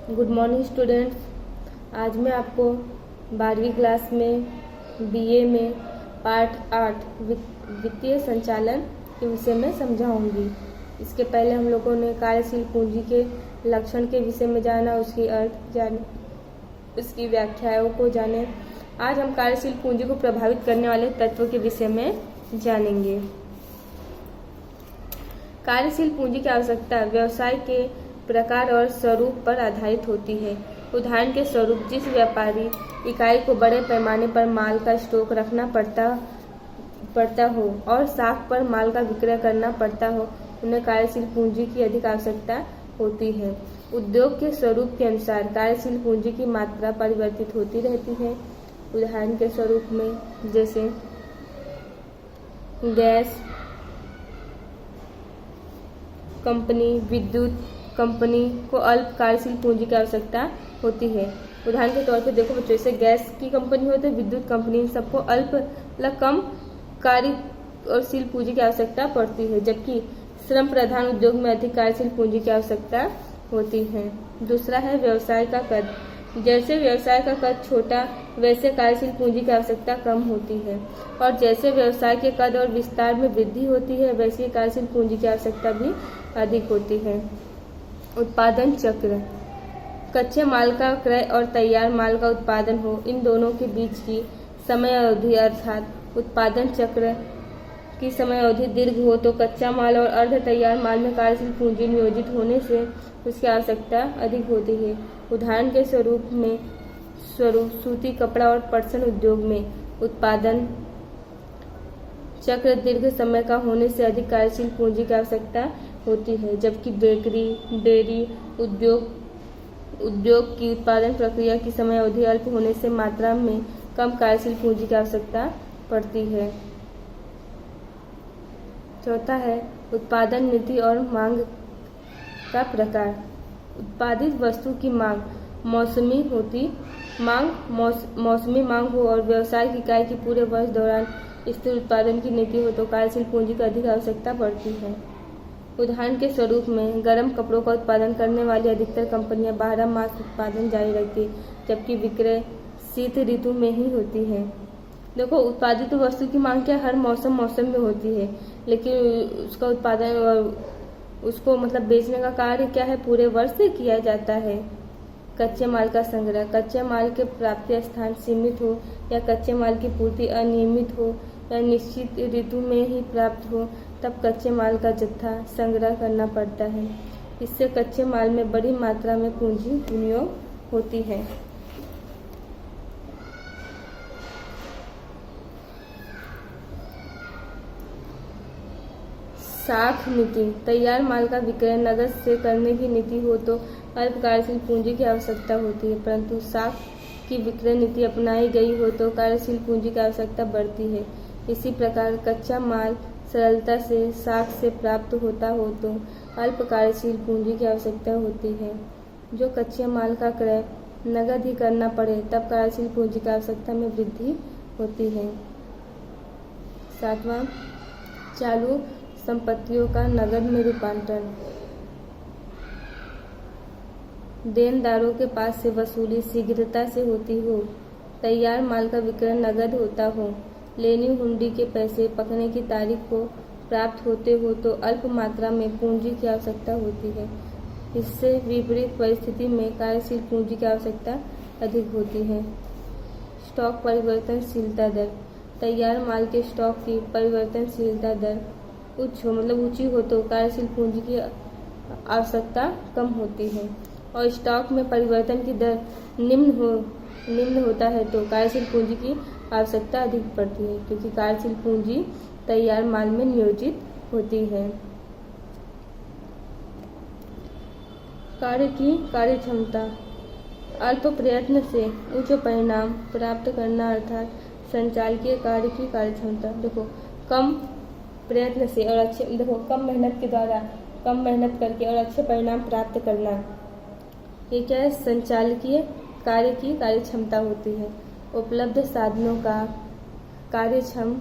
Good morning students. आज मैं आपको 12वीं क्लास में बीए में पार्ट 8 वित्तीय संचालन के विषय में समझाऊंगी। इसके पहले हम लोगों ने कार्यशील पूंजी के लक्षण के विषय में जाना, उसकी अर्थ जाने, उसकी व्याख्याओं को जाने। आज हम कार्यशील पूंजी को प्रभावित करने वाले तत्वों के विषय में जानेंगे। कार्यशील पूंजी की आवश्यकता व्यवसाय के प्रकार और स्वरूप पर आधारित होती है। उदाहरण के स्वरूप, जिस व्यापारी इकाई को बड़े पैमाने पर माल का स्टॉक रखना पड़ता हो और साख पर माल का विक्रय करना पड़ता हो, उन्हें कार्यशील पूंजी की अधिक आवश्यकता होती है। उद्योग के स्वरूप के अनुसार कार्यशील पूंजी की मात्रा परिवर्तित होती रहती है। उदाहरण के स्वरूप में जैसे गैस कंपनी, विद्युत कंपनी को अल्प कार्यशील पूंजी की आवश्यकता होती है। उदाहरण के तौर पर देखो बच्चों, जैसे गैस की कंपनी हो तो विद्युत कंपनी, सबको अल्प मतलब कम कार्यशील पूंजी की आवश्यकता पड़ती है, जबकि श्रम प्रधान उद्योग में अधिक कार्यशील पूंजी की आवश्यकता होती है। दूसरा है व्यवसाय का कद। जैसे व्यवसाय का कद छोटा, वैसे कार्यशील पूंजी की आवश्यकता कम होती है, और जैसे व्यवसाय के कद और विस्तार में वृद्धि होती है, वैसे कार्यशील पूंजी की आवश्यकता भी अधिक होती है। उत्पादन चक्र, कच्चे माल का क्रय और तैयार माल का उत्पादन हो, इन दोनों के बीच की समय अवधि अर्थात उत्पादन चक्र की समय अवधि दीर्घ हो तो कच्चा माल और अर्ध तैयार माल में कार्यशील पूंजी नियोजित होने से उसकी आवश्यकता अधिक होती है। उदाहरण के स्वरूप सूती, कपड़ा और पटसन उद्योग में उत्पादन चक्र दीर्घ समय का होने से अधिक कार्यशील पूंजी की आवश्यकता होती है, जबकि बेकरी, डेयरी उद्योग की उत्पादन प्रक्रिया की समय अवधि अल्प होने से मात्रा में कम कार्यशील पूंजी की आवश्यकता पड़ती है। चौथा है उत्पादन नीति और मांग का प्रकार। उत्पादित वस्तु की मांग मौसमी मांग हो और व्यवसायिक इकाई की पूरे वर्ष दौरान स्थिर उत्पादन की नीति हो तो कार्यशील पूंजी की अधिक आवश्यकता पड़ती है। उदाहरण के स्वरूप में गर्म कपड़ों का उत्पादन करने वाली अधिकतर कंपनियां 12 मास उत्पादन जारी रखती, जबकि विक्रय शीत ऋतु में ही होती है। देखो, उत्पादित वस्तु की मांग क्या हर मौसम में होती है, लेकिन उसका उत्पादन और उसको मतलब बेचने का कार्य क्या है, पूरे वर्ष से किया जाता है। कच्चे माल का संग्रह, कच्चे माल के प्राप्ति स्थान सीमित हो या कच्चे माल की पूर्ति अनियमित हो या निश्चित ऋतु में ही प्राप्त हो, तब कच्चे माल का जत्था संग्रह करना पड़ता है। इससे कच्चे माल में बड़ी मात्रा में पूंजी विनियोग होती है। साख नीति, तैयार माल का विक्रय नकद से करने की नीति हो तो अल्प कार्यशील पूंजी की आवश्यकता होती है, परंतु साख की विक्रय नीति अपनाई गई हो तो कार्यशील पूंजी की आवश्यकता बढ़ती है। इसी प्रकार कच्चा माल सरलता से साख से प्राप्त होता हो तो अल्प कार्यशील पूंजी की आवश्यकता होती है। जो कच्चे माल का क्रय नकद ही करना पड़े तब कार्यशील पूंजी की आवश्यकता में वृद्धि होती है। सातवां, चालू संपत्तियों का नकद में रूपांतरण। देनदारों के पास से वसूली शीघ्रता से होती हो, तैयार माल का विक्रय नकद होता हो, लेनी हुंडी के पैसे पकने की तारीख को प्राप्त होते हो तो अल्प मात्रा में पूंजी की आवश्यकता होती है। इससे विपरीत परिस्थिति में कार्यशील पूंजी की आवश्यकता अधिक होती है। स्टॉक परिवर्तनशीलता दर, तैयार माल के स्टॉक की परिवर्तनशीलता दर ऊंची हो तो कार्यशील पूंजी की आवश्यकता कम होती है, और स्टॉक में परिवर्तन की दर निम्न होता है तो कार्यशील पूंजी की आवश्यकता अधिक पड़ती है, क्योंकि कार्यशील पूंजी तैयार माल में नियोजित होती है। कार्य की कार्यक्षमता, अल्प प्रयत्न से उच्च परिणाम प्राप्त करना अर्थात संचालकीय कार्य की कार्यक्षमता। देखो, कम प्रयत्न से और कम मेहनत के द्वारा कम मेहनत करके और अच्छे परिणाम प्राप्त करना, ये क्या है, संचालकीय कार्य की कार्यक्षमता होती है। उपलब्ध साधनों का कार्यक्षम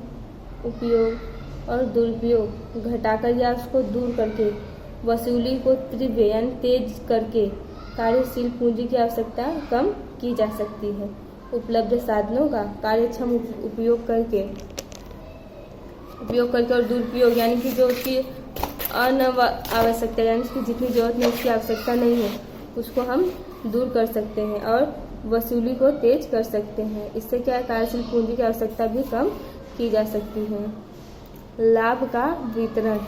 उपयोग और दुरुपयोग घटाकर या उसको दूर करके वसूली को तीव्र यानी तेज करके कार्यशील पूंजी की आवश्यकता कम की जा सकती है। उपलब्ध साधनों का कार्यक्षम उपयोग करके और दुरुपयोग यानी कि जो उसकी आवश्यकता यानी उसकी जितनी जरूरत नहीं उसकी आवश्यकता नहीं है उसको हम दूर कर सकते हैं और वसूली को तेज कर सकते हैं। इससे क्या है, कार्यशील पूंजी की आवश्यकता भी कम की जा सकती है। लाभ का वितरण,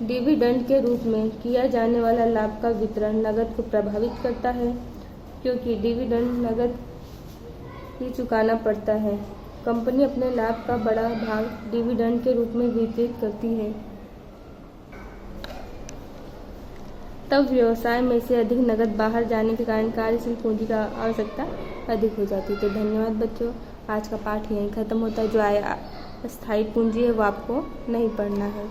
डिविडेंड के रूप में किया जाने वाला लाभ का वितरण नकद को प्रभावित करता है, क्योंकि डिविडेंड नकद ही चुकाना पड़ता है। कंपनी अपने लाभ का बड़ा भाग डिविडेंड के रूप में वितरित करती है, तब व्यवसाय में से अधिक नकद बाहर जाने के कारण कार्यशील पूंजी का आवश्यकता अधिक हो जाती है। तो धन्यवाद बच्चों, आज का पाठ यहीं खत्म होता है। जो अस्थायी पूंजी है वो आपको नहीं पढ़ना है।